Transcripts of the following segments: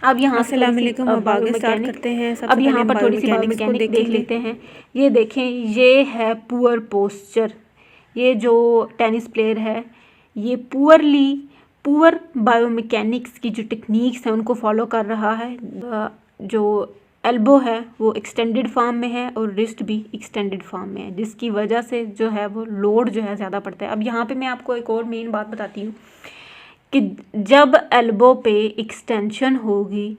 अब यहाँ से अस्सलाम वालेकुम, अब आगे स्टार्ट करते हैं। अब यहाँ पर थोड़ी सी बायोमैकेनिक देख लेते हैं। ये देखें, ये है पुअर पोस्चर। ये जो टेनिस प्लेयर है ये पुअर बायोमैकेनिक्स की जो टेक्निक्स हैं उनको फॉलो कर रहा है। जो एल्बो है वो एक्सटेंडेड फॉर्म में है और रिस्ट भी एक्सटेंडेड फॉर्म में है, जिसकी वजह से जो है वो लोड जो है ज़्यादा पड़ता है। अब यहाँ पे मैं आपको एक और मेन बात बताती हूँ कि जब एल्बो पे एक्सटेंशन होगी,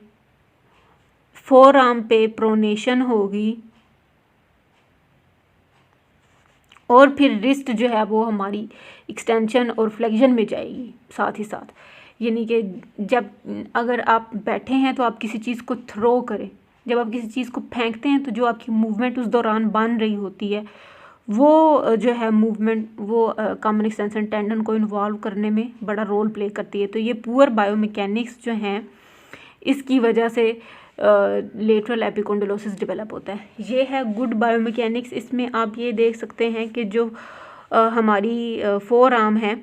फोर आर्म पे प्रोनेशन होगी और फिर रिस्ट जो है वो हमारी एक्सटेंशन और फ्लेक्शन में जाएगी साथ ही साथ। यानी कि जब अगर आप बैठे हैं तो आप किसी चीज़ को थ्रो करें, जब आप किसी चीज़ को फेंकते हैं तो जो आपकी मूवमेंट उस दौरान बन रही होती है वो जो है मूवमेंट वो कॉमन एक्सटेंशन टेंडन को इन्वॉल्व करने में बड़ा रोल प्ले करती है। तो ये पुअर बायोमैकेनिक्स जो हैं इसकी वजह से लेटरल एपिकोंडिलोसिस डेवलप होता है। ये है गुड बायोमैकेनिक्स। इसमें आप ये देख सकते हैं कि जो हमारी फोर आर्म है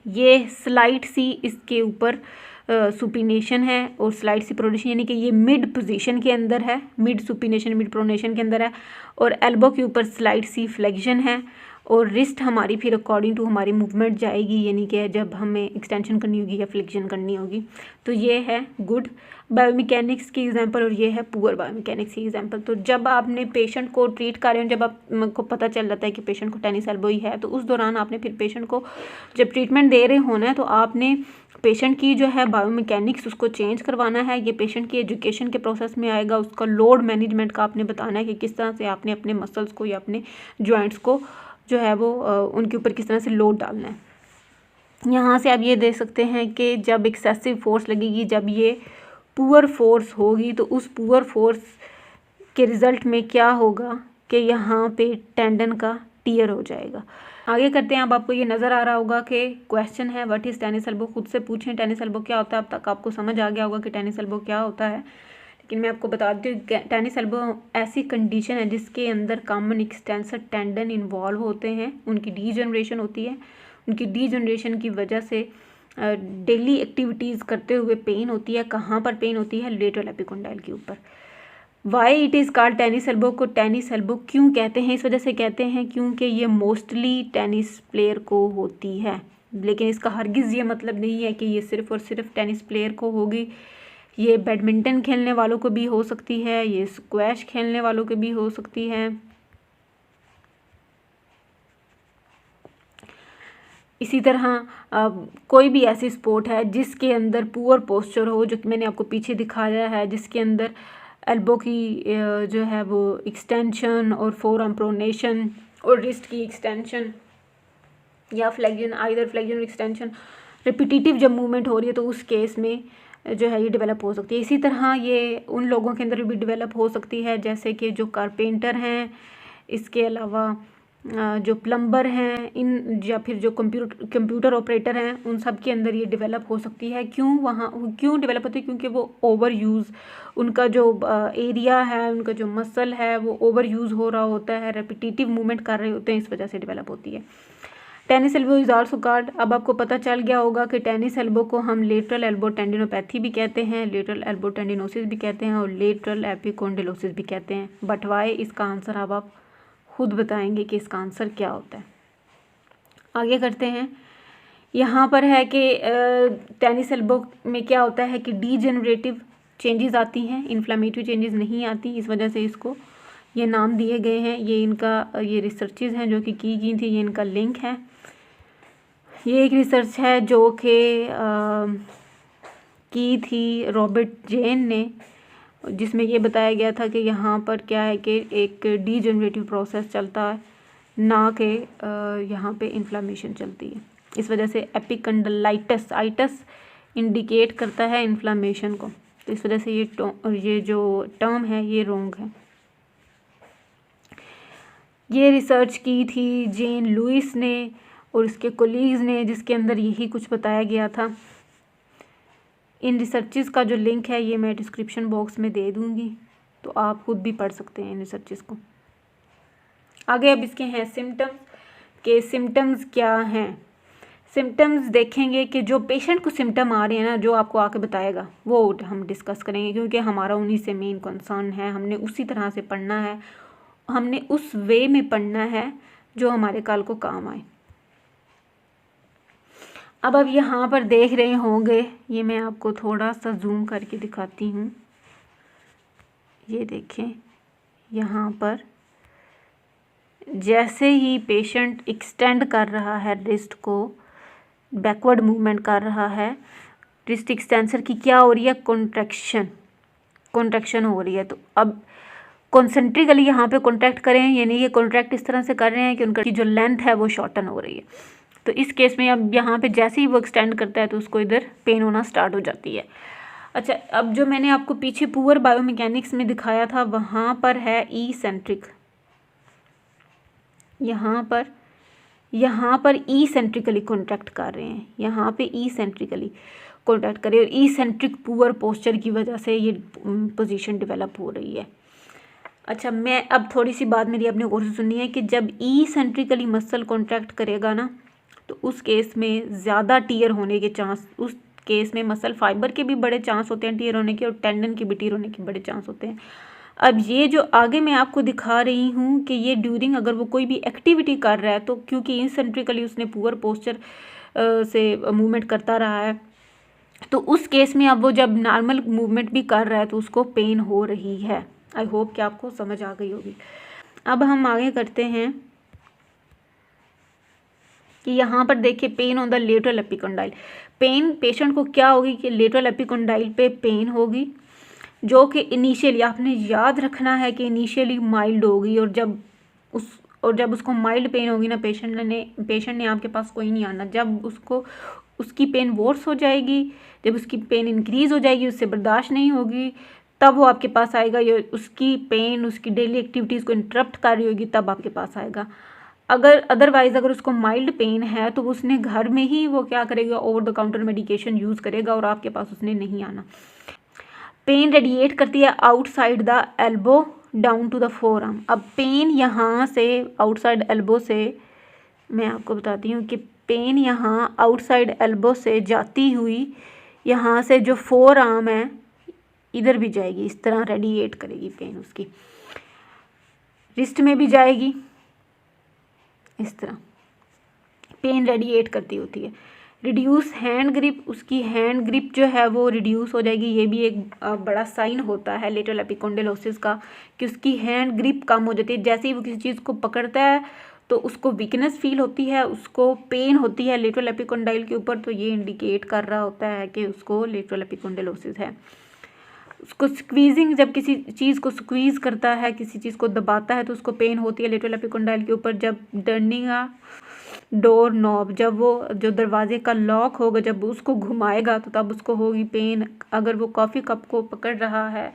ये स्लाइट सी इसके ऊपर सुपिनेशन है और स्लाइट सी प्रोनेशन, यानी कि ये मिड पोजीशन के अंदर है, मिड सुपिनेशन मिड प्रोनेशन के अंदर है और एल्बो के ऊपर स्लाइट सी फ्लेक्शन है और रिस्ट हमारी फिर अकॉर्डिंग टू हमारी मूवमेंट जाएगी, यानी कि जब हमें एक्सटेंशन करनी होगी या फ्लेक्शन करनी होगी। तो ये है गुड बायोमैकेनिक्स की एग्जांपल और ये है पुअर बायोमैकेनिक्स की एग्जांपल। तो जब आपने पेशेंट को ट्रीट कर रहे हो, जब आपको पता चल जाता है कि पेशेंट को टेनिस एल्बो ही है, तो उस दौरान आपने फिर पेशेंट को जब ट्रीटमेंट दे रहे होना है तो आपने पेशेंट की जो है बायोमैकेनिक्स उसको चेंज करवाना है। ये पेशेंट की एजुकेशन के प्रोसेस में आएगा। उसका लोड मैनेजमेंट का आपने बताना है कि किस तरह से आपने अपने मसल्स को या अपने जॉइंट्स को जो है वो उनके ऊपर किस तरह से लोड डालना है। यहाँ से आप ये देख सकते हैं कि जब एक्सेसिव फोर्स लगेगी, जब ये पुअर फोर्स होगी, तो उस पुअर फोर्स के रिज़ल्ट में क्या होगा कि यहाँ पे टेंडन का टीयर हो जाएगा। आगे करते हैं। अब आपको ये नज़र आ रहा होगा कि क्वेश्चन है व्हाट इज़ टेनिस एल्बो। खुद से पूछें टेनिस एल्बो क्या होता है। अब तक आपको समझ आ गया होगा कि टेनिस एल्बो क्या होता है, लेकिन मैं आपको बता देती हूँ टेनिस एल्बो ऐसी कंडीशन है जिसके अंदर कॉमन एक्सटेंसर टेंडन इन्वॉल्व होते हैं, उनकी डीजनरेशन होती है। उनकी डीजनरेशन की वजह से डेली एक्टिविटीज़ करते हुए पेन होती है। कहाँ पर पेन होती है? लेटरल एपिकोंडाइल के ऊपर। Why it is called tennis elbow. को टेनिस एल्बो क्यों कहते हैं? इस वजह से कहते हैं क्योंकि ये मोस्टली टेनिस प्लेयर को होती है, लेकिन इसका हरगिज़ ये मतलब नहीं है कि ये सिर्फ़ और सिर्फ टेनिस प्लेयर को होगी। ये बैडमिंटन खेलने वालों को भी हो सकती है, ये स्क्वैश खेलने वालों को भी हो सकती है। इसी तरह कोई भी ऐसी स्पोर्ट है जिसके अंदर पुअर पोस्चर हो, जो मैंने आपको पीछे दिखाया है, जिसके अंदर एल्बो की जो है वो एक्सटेंशन और फोर आर्म प्रोनेशन और रिस्ट की एक्सटेंशन या फ्लेक्शन, आइदर फ्लेक्शन और एक्सटेंशन रिपीटिटिव जब मूवमेंट हो रही है तो उस केस में जो है ये डेवलप हो सकती है। इसी तरह ये उन लोगों के अंदर भी डेवलप हो सकती है जैसे कि जो कारपेंटर हैं, इसके अलावा जो प्लम्बर हैं, इन या फिर जो कंप्यूटर ऑपरेटर हैं, उन सब के अंदर ये डेवलप हो सकती है। क्यों डेवलप होती है? क्योंकि वो ओवर यूज़, उनका जो एरिया है, उनका जो मसल है वो ओवर यूज़ हो रहा होता है, रेपिटेटिव मूवमेंट कर रहे होते हैं, इस वजह से डेवलप होती है। Tennis elbow is also called, अब आपको पता चल गया होगा कि टेनिस एल्बो को हम लेटरल एल्बो टेंडिनोपैथी भी कहते हैं, लेटरल एल्बो टेंडिनोसिस भी कहते हैं और लेटरल एपिकोंडिलोसिस भी कहते हैं। बट वाई, इसका आंसर अब आप खुद बताएंगे कि इसका आंसर क्या होता है। आगे करते हैं। यहाँ पर है कि टेनिस एल्बो में क्या होता है कि डीजेनरेटिव चेंजेस आती हैं, इन्फ्लामेटरी चेंजेस नहीं आती, इस वजह से इसको ये नाम दिए गए हैं। ये इनका ये रिसर्चेज हैं जो कि की गई थी, ये इनका लिंक है। ये एक रिसर्च है जो कि की थी रॉबर्ट जेन ने, जिसमें ये बताया गया था कि यहाँ पर क्या है कि एक डीजेनरेटिव प्रोसेस चलता है, ना कि यहाँ पे इन्फ्लामेशन चलती है। इस वजह से एपिकंडलाइटिस आइटस इंडिकेट करता है इन्फ्लामेशन को, तो इस वजह से ये जो टर्म है ये रॉन्ग है। ये रिसर्च की थी जेन लुइस ने और इसके कोलीग्स ने, जिसके अंदर यही कुछ बताया गया था। इन रिसर्चेस का जो लिंक है ये मैं डिस्क्रिप्शन बॉक्स में दे दूँगी, तो आप खुद भी पढ़ सकते हैं इन रिसर्चेस को। आगे अब इसके हैं सिम्टम्स, के सिम्टम्स क्या हैं। सिम्टम्स देखेंगे कि जो पेशेंट को सिम्टम आ रहे हैं ना, जो आपको आके बताएगा, वो हम डिस्कस करेंगे, क्योंकि हमारा उन्हीं से मेन कंसर्न है। हमने उसी तरह से पढ़ना है, हमने उस वे में पढ़ना है जो हमारे कल को काम आए। अब आप यहाँ पर देख रहे होंगे, ये मैं आपको थोड़ा सा जूम करके दिखाती हूँ। ये देखें, यहाँ पर जैसे ही पेशेंट एक्सटेंड कर रहा है रिस्ट को, बैकवर्ड मूवमेंट कर रहा है, रिस्ट एक्सटेंसर की क्या हो रही है, कॉन्ट्रैक्शन हो रही है। तो अब कॉन्सेंट्रिकली यहाँ पे कॉन्ट्रैक्ट करें, यानी ये कॉन्ट्रैक्ट इस तरह से कर रहे हैं कि उनकी जो लेंथ है वो शॉर्टन हो रही है। तो इस केस में अब यहाँ पे जैसे ही वो एक्सटेंड करता है तो उसको इधर पेन होना स्टार्ट हो जाती है। अच्छा, अब जो मैंने आपको पीछे पुअर बायोमैकेनिक्स में दिखाया था, वहाँ पर है ई सेंट्रिक, यहाँ पर ई सेंट्रिकली कॉन्ट्रैक्ट कर रहे हैं, यहाँ पे ई सेंट्रिकली कॉन्ट्रैक्ट करें, और ई सेंट्रिक पुअर पोस्चर की वजह से ये पोजीशन डेवलप हो रही है। अच्छा, मैं अब थोड़ी सी बात मेरी अपने गौर से सुननी है कि जब ई सेंट्रिकली मसल कॉन्ट्रैक्ट करेगा ना, तो उस केस में ज़्यादा टीयर होने के चांस, उस केस में मसल फाइबर के भी बड़े चांस होते हैं टीयर होने के, और टेंडन के भी टीयर होने के बड़े चांस होते हैं। अब ये जो आगे मैं आपको दिखा रही हूँ कि ये ड्यूरिंग अगर वो कोई भी एक्टिविटी कर रहा है, तो क्योंकि इंसेंट्रिकली उसने पुअर पोस्चर से मूवमेंट करता रहा है, तो उस केस में अब वो जब नॉर्मल मूवमेंट भी कर रहा है तो उसको पेन हो रही है। आई होप कि आपको समझ आ गई होगी। अब हम आगे करते हैं कि यहाँ पर देखिए, pain on the lateral epicondyle. Pen patient को क्या होगी कि लेटरल एपिकोंडाइल पे पेन होगी, जो कि इनिशियली आपने याद रखना है कि इनिशियली माइल्ड होगी, और जब उसको माइल्ड पेन होगी ना, पेशेंट ने आपके पास कोई नहीं आना। जब उसकी पेन वर्स हो जाएगी, जब उसकी पेन इंक्रीज़ हो जाएगी, उससे बर्दाश्त नहीं होगी, तब वो आपके पास आएगा, या उसकी पेन उसकी डेली एक्टिविटीज़ को इंटरप्ट कर रही होगी, तब आपके पास आएगा। अगर उसको माइल्ड पेन है तो उसने घर में ही वो क्या करेगा, over the counter medication use करेगा, और आपके पास उसने नहीं आना। पेन रेडिएट करती है outside the elbow down to the forearm. अब पेन यहाँ से आउटसाइड एल्बो से, मैं आपको बताती हूँ कि पेन यहाँ आउटसाइड एल्बो से जाती हुई यहाँ से जो फोर आर्म है इधर भी जाएगी, इस तरह रेडिएट करेगी पेन उसकी, रिस्ट में भी जाएगी, इस तरह पेन रेडिएट करती होती है। रिड्यूस हैंड ग्रिप, उसकी हैंड ग्रिप जो है वो रिड्यूस हो जाएगी। ये भी एक बड़ा साइन होता है लेटरल एपिकोंडाइलोसिस का कि उसकी हैंड ग्रिप कम हो जाती है। जैसे ही वो किसी चीज़ को पकड़ता है तो उसको वीकनेस फील होती है, उसको पेन होती है लेटरल एपिकोंडाइल के ऊपर, तो ये इंडिकेट कर रहा होता है कि उसको लेटरल एपिकोंडाइलोसिस है। उसको स्क्वीजिंग, जब किसी चीज़ को स्क्वीज़ करता है, किसी चीज़ को दबाता है, तो उसको पेन होती है लेटरल एपिकोंडाइल के ऊपर। जब टर्निंग डोर नॉब, जब वो जो दरवाजे का लॉक होगा, जब उसको घुमाएगा तो तब उसको होगी पेन। अगर वो कॉफ़ी कप को पकड़ रहा है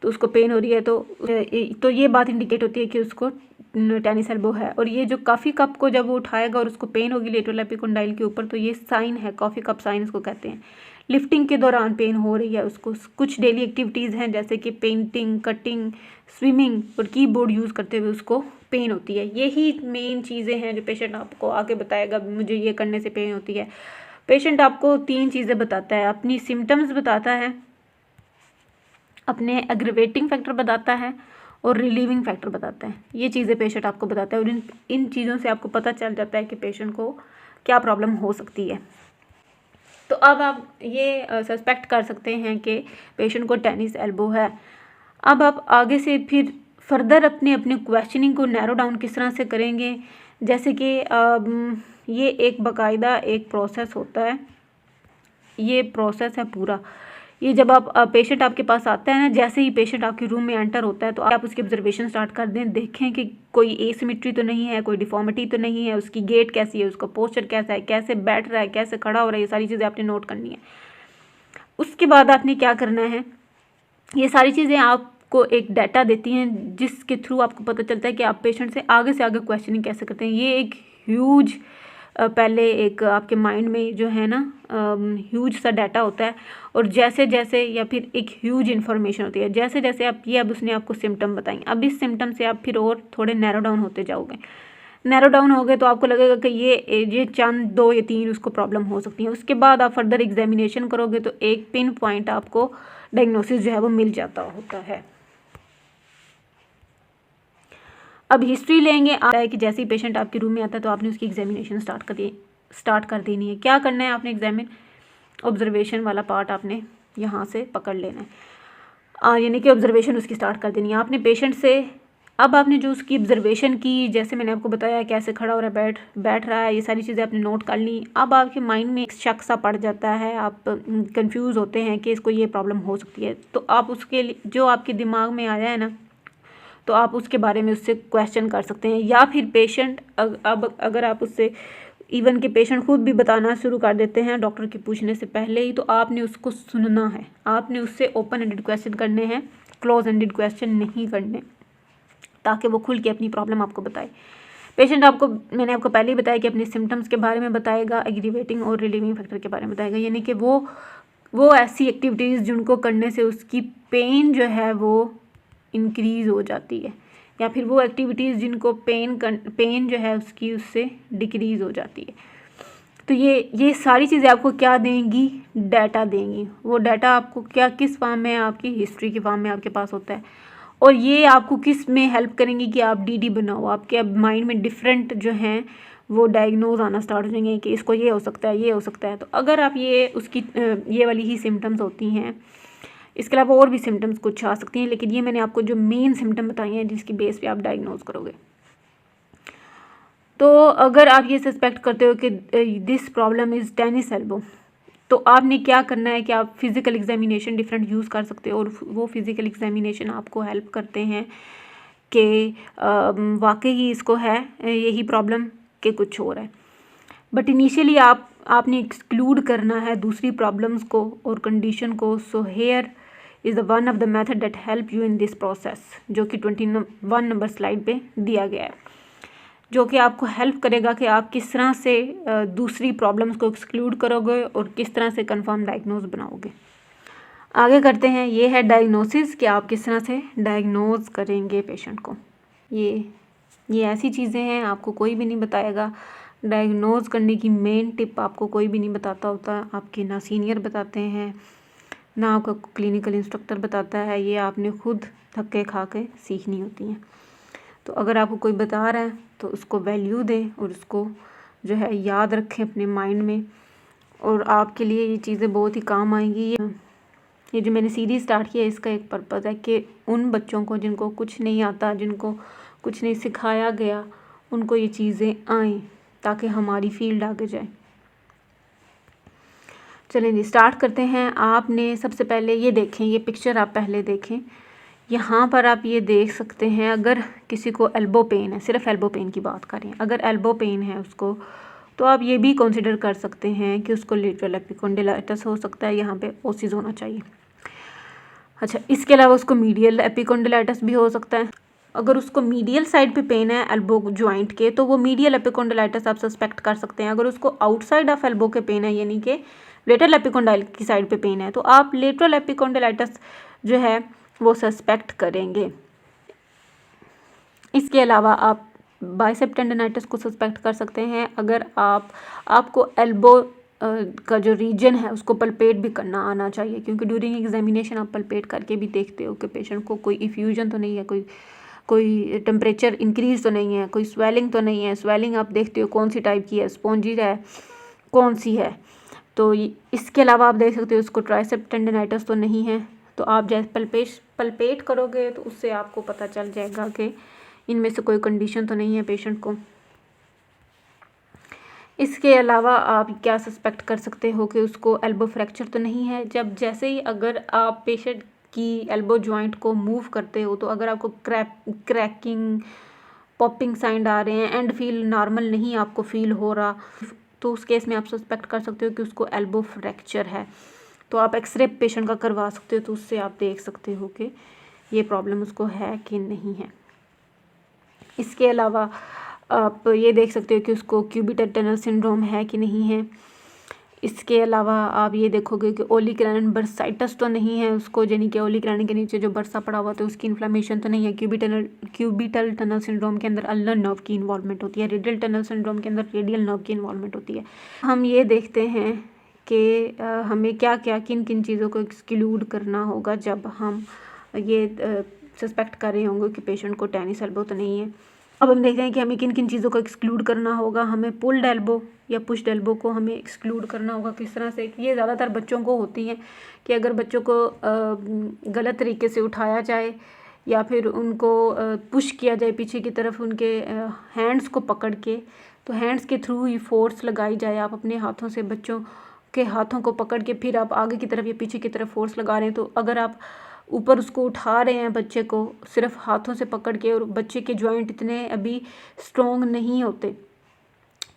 तो उसको पेन हो रही है, तो ये बात इंडिकेट होती है कि उसको टेनिस एल्बो है। और ये जो कॉफ़ी कप को जब वो उठाएगा और उसको पेन होगी लेटरल एपिकोंडाइल के ऊपर, तो ये साइन है, कॉफ़ी कप साइन इसको कहते हैं। लिफ्टिंग के दौरान पेन हो रही है उसको। कुछ डेली एक्टिविटीज़ हैं जैसे कि पेंटिंग, कटिंग, स्विमिंग और कीबोर्ड यूज़ करते हुए उसको पेन होती है। यही मेन चीज़ें हैं जो पेशेंट आपको आके बताएगा, मुझे ये करने से पेन होती है। पेशेंट आपको 3 चीज़ें बताता है, अपनी सिम्टम्स बताता है, अपने एग्रीवेटिंग फैक्टर बताता है और रिलीविंग फैक्टर बताता है। ये चीज़ें पेशेंट आपको बताता है, और इन चीज़ों से आपको पता चल जाता है कि पेशेंट को क्या प्रॉब्लम हो सकती है। तो अब आप ये सस्पेक्ट कर सकते हैं कि पेशेंट को टेनिस एल्बो है। अब आप आगे से फिर फर्दर अपने क्वेश्चनिंग को नैरो डाउन किस तरह से करेंगे, जैसे कि ये एक बाकायदा एक प्रोसेस होता है, ये प्रोसेस है पूरा। ये जब आप पेशेंट आपके पास आता है ना, जैसे ही पेशेंट आपके रूम में एंटर होता है तो आप उसकी ऑब्जर्वेशन स्टार्ट कर दें, देखें कि कोई एसिमेट्री तो नहीं है, कोई डिफॉर्मिटी तो नहीं है, उसकी गेट कैसी है, उसका पोस्चर कैसा है, कैसे बैठ रहा है, कैसे खड़ा हो रहा है, ये सारी चीज़ें आपने नोट करनी है। उसके बाद आपने क्या करना है, ये सारी चीज़ें आपको एक डाटा देती हैं जिसके थ्रू आपको पता चलता है कि आप पेशेंट से आगे क्वेश्चनिंग कैसे करते हैं। ये एक ह्यूज पहले एक आपके माइंड में जो है ना ह्यूज सा डाटा होता है, और जैसे जैसे या फिर एक ह्यूज इन्फॉर्मेशन होती है, जैसे जैसे आप ये अब उसने आपको सिम्टम बताएंगे, अब इस सिम्टम से आप फिर और थोड़े नैरो डाउन होते जाओगे। नैरो डाउन हो गए तो आपको लगेगा कि ये चंद 2 या 3 उसको प्रॉब्लम हो सकती है। उसके बाद आप फर्दर एग्जामिनेशन करोगे तो एक पिन पॉइंट आपको डायग्नोसिस जो है वो मिल जाता होता है। अब हिस्ट्री लेंगे। आता है कि जैसे ही पेशेंट आपके रूम में आता है तो आपने उसकी एग्जामिनेशन स्टार्ट कर देनी है। क्या करना है आपने एग्जामिन, ऑब्जर्वेशन वाला पार्ट आपने यहाँ से पकड़ लेना है, यानी कि ऑब्जर्वेशन उसकी स्टार्ट कर देनी है आपने पेशेंट से। अब आपने जो उसकी ऑब्जर्वेशन की, जैसे मैंने आपको बताया कैसे खड़ा हो रहा है, बैठ रहा है, ये सारी चीज़ें आपने नोट कर ली। अब आपके माइंड में एक शक सा पड़ जाता है, आप कंफ्यूज होते हैं कि इसको ये प्रॉब्लम हो सकती है, तो आप उसके लिए जो आपके दिमाग में आया है ना, तो आप उसके बारे में उससे क्वेश्चन कर सकते हैं। या फिर पेशेंट अब अगर आप उससे इवन के पेशेंट खुद भी बताना शुरू कर देते हैं डॉक्टर के पूछने से पहले ही, तो आपने उसको सुनना है। आपने उससे ओपन एंडेड क्वेश्चन करने हैं, क्लोज एंडेड क्वेश्चन नहीं करने, ताकि वो खुल के अपनी प्रॉब्लम आपको बताए। पेशेंट आपको, मैंने आपको पहले ही बताया कि अपने सिम्टम्स के बारे में बताएगा, एग्रीवेटिंग और रिलीविंग फैक्टर के बारे में बताएगा, यानी कि वो ऐसी एक्टिविटीज़ जिनको करने से उसकी पेन जो है वो इंक्रीज़ हो जाती है, या फिर वो एक्टिविटीज़ जिनको पेन जो है उसकी उससे डिक्रीज़ हो जाती है। तो ये सारी चीज़ें आपको क्या देंगी, डाटा देंगी। वो डाटा आपको किस फॉर्म में, आपकी हिस्ट्री के फॉर्म में आपके पास होता है, और ये आपको किस में हेल्प करेंगी कि आप डीडी बनाओ। आपके अब माइंड में डिफरेंट जो हैं वो डायग्नोज आना स्टार्ट हो जाएंगे कि इसको ये हो सकता है, ये हो सकता है। तो अगर आप ये वाली ही सिम्टम्स होती हैं, इसके अलावा और भी सिम्टम्स कुछ आ सकती हैं, लेकिन ये मैंने आपको जो मेन सिम्टम बताए हैं जिसकी बेस पे आप डायग्नोज करोगे। तो अगर आप ये सस्पेक्ट करते हो कि this problem is tennis elbow, तो आपने क्या करना है कि आप फिज़िकल एग्जामिनेशन डिफरेंट यूज़ कर सकते हो, और वो फिज़िकल एग्जामिनेशन आपको हेल्प करते हैं कि वाकई ही इसको है यही प्रॉब्लम के कुछ और है। बट इनिशियली आपने एक्सक्लूड करना है दूसरी प्रॉब्लम्स को और कंडीशन को। So here is the one of the method that help you in this process, जो कि 21 नंबर स्लाइड पे दिया गया है, जो कि आपको हेल्प करेगा कि आप किस तरह से दूसरी प्रॉब्लम्स को एक्सक्लूड करोगे और किस तरह से कंफर्म डायग्नोज बनाओगे। आगे करते हैं, ये है डायग्नोसिस, कि आप किस तरह से डायग्नोज करेंगे पेशेंट को। ये ऐसी चीज़ें हैं आपको कोई भी नहीं बताएगा। डायग्नोज करने की मेन टिप आपको कोई भी नहीं बताता होता, आपके ना सीनियर बताते हैं, ना आपका क्लिनिकल इंस्ट्रक्टर बताता है, ये आपने खुद धक्के खा के सीखनी होती हैं। तो अगर आपको कोई बता रहा है तो उसको वैल्यू दें और उसको जो है याद रखें अपने माइंड में, और आपके लिए ये चीज़ें बहुत ही काम आएंगी। ये जो मैंने सीरीज़ स्टार्ट किया है, इसका एक पर्पज़ है कि उन बच्चों को जिनको कुछ नहीं आता, जिनको कुछ नहीं सिखाया गया, उनको ये चीज़ें आएँ, ताकि हमारी फील्ड आगे जाए। चलें जी, स्टार्ट करते हैं। आपने सबसे पहले ये देखें, ये पिक्चर आप पहले देखें। यहाँ पर आप ये देख सकते हैं, अगर किसी को एल्बो पेन है, सिर्फ एल्बो पेन की बात करें, अगर एल्बो पेन है उसको, तो आप ये भी कंसिडर कर सकते हैं कि उसको लेटरल एपिकोंडिलाइटिस हो सकता है, यहाँ पे ओसिस होना चाहिए। अच्छा, इसके अलावा उसको मीडियल एपिकोंडिलाइटिस भी हो सकता है। अगर उसको मीडियल साइड पे पेन है एल्बो जॉइंट के, तो वो मीडियल एपिकोंडिलाइटिस आप सस्पेक्ट कर सकते हैं। अगर उसको आउटसाइड ऑफ एल्बो के पेन है, यानी कि लेटरल एपिकोंडाइल की साइड पे पेन है, तो आप लेटरल एपिकोंडिलाइटिस जो है वो सस्पेक्ट करेंगे। इसके अलावा आप बाइसेप टेंडनाइटिस को सस्पेक्ट कर सकते हैं, अगर आपको एल्बो का जो रीजन है उसको पल्पेट भी करना आना चाहिए, क्योंकि ड्यूरिंग एग्जामिनेशन आप पल्पेट करके भी देखते हो कि पेशेंट को कोई इफ्यूजन तो नहीं है, कोई टेम्परेचर इंक्रीज तो नहीं है, कोई स्वेलिंग तो नहीं है। स्वेलिंग आप देखते हो कौन सी टाइप की है, स्पॉन्जी है, कौन सी है। तो इसके अलावा आप देख सकते हो उसको ट्राइसेप टेंडनाइटिस तो नहीं है। तो आप जैसे पल्पेट करोगे तो उससे आपको पता चल जाएगा कि इनमें से कोई कंडीशन तो नहीं है पेशेंट को। इसके अलावा आप क्या सस्पेक्ट कर सकते हो कि उसको एल्बो फ्रैक्चर तो नहीं है। जैसे ही अगर आप पेशेंट की एल्बो जॉइंट को मूव करते हो, तो अगर आपको क्रैकिंग, पॉपिंग साइंड आ रहे हैं, एंड फील नॉर्मल नहीं आपको फील हो रहा, तो उस केस में आप सस्पेक्ट कर सकते हो कि उसको एल्बो फ्रैक्चर है। तो आप एक्सरे पेशेंट का करवा सकते हो, तो उससे आप देख सकते हो कि ये प्रॉब्लम उसको है कि नहीं है। इसके अलावा आप ये देख सकते हो कि उसको क्यूबिटल टनल सिंड्रोम है कि नहीं है। इसके अलावा आप ये देखोगे कि ओलिग्रेनन बर्साइटस तो नहीं है उसको, यानी कि ओलिग्रेनन के नीचे जो बर्सा पड़ा हुआ तो उसकी इन्फ्लेमेशन तो नहीं है। क्यूबिटल टनल सिंड्रोम के अंदर अल्नर नर्व की इन्वॉल्वमेंट होती है। रेडियल टनल सिंड्रोम के अंदर रेडियल नर्व की इन्वॉल्वमेंट होती है। हम ये देखते हैं कि हमें क्या क्या किन किन चीज़ों को एक्सक्लूड करना होगा जब हम ये सस्पेक्ट कर रहे होंगे कि पेशेंट को टेनिस एल्बो तो नहीं है। अब हम देखते हैं कि हमें किन किन चीज़ों को एक्सक्लूड करना होगा। हमें पुल्ड एल्बो या पुश्ड एल्बो को हमें एक्सक्लूड करना होगा। किस तरह से? ये ज़्यादातर बच्चों को होती हैं कि अगर बच्चों को गलत तरीके से उठाया जाए या फिर उनको पुश किया जाए पीछे की तरफ उनके हैंड्स को पकड़ के, तो हैंड्स के थ्रू ही फोर्स लगाई जाए। आप अपने हाथों से बच्चों के हाथों को पकड़ के फिर आप आगे की तरफ या पीछे की तरफ फोर्स लगा रहे हैं, तो अगर आप ऊपर उसको उठा रहे हैं बच्चे को सिर्फ हाथों से पकड़ के और बच्चे के जॉइंट इतने अभी स्ट्रॉन्ग नहीं होते,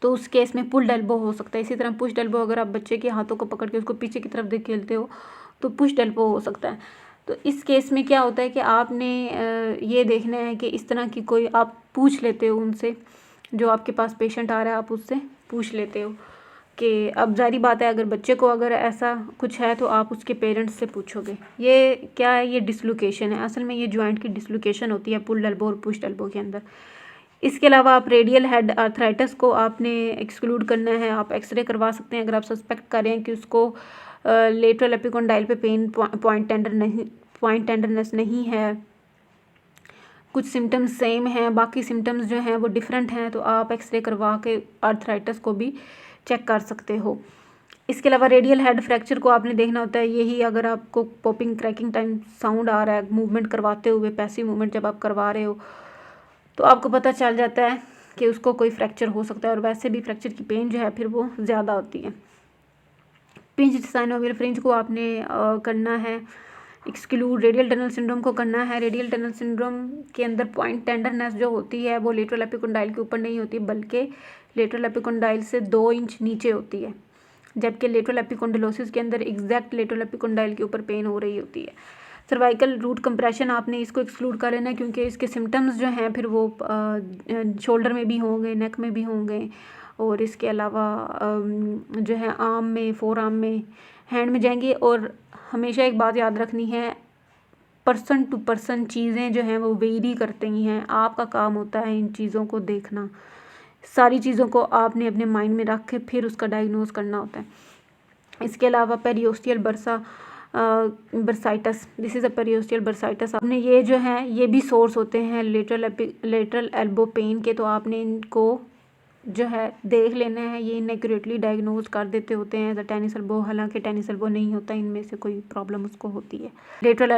तो उस केस में पुल्ड एल्बो हो सकता है। इसी तरह पुश्ड एल्बो, अगर आप बच्चे के हाथों को पकड़ के उसको पीछे की तरफ धकेलते हो तो पुश्ड एल्बो हो सकता है। तो इस केस में क्या होता है कि आपने ये देखना है कि इस तरह की कोई आप पूछ लेते हो उनसे, जो आपके पास पेशेंट आ रहा है आप उससे पूछ लेते हो कि अब जारी बात है अगर बच्चे को अगर ऐसा कुछ है तो आप उसके पेरेंट्स से पूछोगे ये क्या है, ये डिसलोकेशन है। असल में ये जॉइंट की डिसलोकेशन होती है पुल्ड एल्बो और पुश्ड एल्बो के अंदर। इसके अलावा आप रेडियल हेड आर्थराइटिस को आपने एक्सक्लूड करना है। आप एक्सरे करवा सकते हैं अगर आप सस्पेक्ट करें कि उसको लेटरल एपिकोंडाइल पे पेन पॉइंट टेंडरनेस नहीं है, कुछ सिम्टम्स सेम हैं, बाकी सिम्टम्स जो हैं वो डिफरेंट हैं, तो आप एक्सरे करवा के आर्थराइटिस को भी चेक कर सकते हो। इसके अलावा रेडियल हेड फ्रैक्चर को आपने देखना होता है। यही अगर आपको पॉपिंग क्रैकिंग टाइम साउंड आ रहा है मूवमेंट करवाते हुए, पैसिव मूवमेंट जब आप करवा रहे हो, तो आपको पता चल जाता है कि उसको कोई फ्रैक्चर हो सकता है। और वैसे भी फ्रैक्चर की पेन जो है फिर वो ज़्यादा होती है। पिंच साइनोवियल फ्रिंज को आपने करना है एक्सक्लूड। रेडियल टनल सिंड्रोम को करना है। रेडियल टनल सिंड्रोम के अंदर पॉइंट टेंडरनेस जो होती है वो लेटरल एपिकोंडाइल के ऊपर नहीं होती, बल्कि लेटरल एपिकोंडाइल से 2 इंच नीचे होती है, जबकि लेटरल एपिकोंडाइलोसिस के अंदर एग्जैक्ट लेटरल एपिकोंडाइल के ऊपर पेन हो रही होती है। सर्वाइकल रूट कंप्रेशन आपने इसको एक्सक्लूड कर लेना, क्योंकि इसके सिम्टम्स जो हैं फिर वो शोल्डर में भी होंगे, नेक में भी होंगे, और इसके अलावा जो है आर्म में, फोर आर्म में, हैंड में जाएंगे। और हमेशा एक बात याद रखनी है, पर्सन टू पर्सन चीज़ें जो हैं वो वेरी करती हैं। आपका काम होता है इन चीज़ों को देखना, सारी चीज़ों को आपने अपने माइंड में रख के फिर उसका डायग्नोज करना होता है। इसके अलावा periosteal bursitis, this is a periosteal bursitis. आपने ये जो है ये भी सोर्स होते हैं लेटरल एल्बो पेन के, तो आपने इनको जो है देख लेना है। ये इनएक्यूरेटली डायग्नोज कर देते होते हैं एज अ टेनिस एल्बो, हालांकि टेनिस एल्बो नहीं होता, इनमें से कोई प्रॉब्लम उसको होती है। लेटरल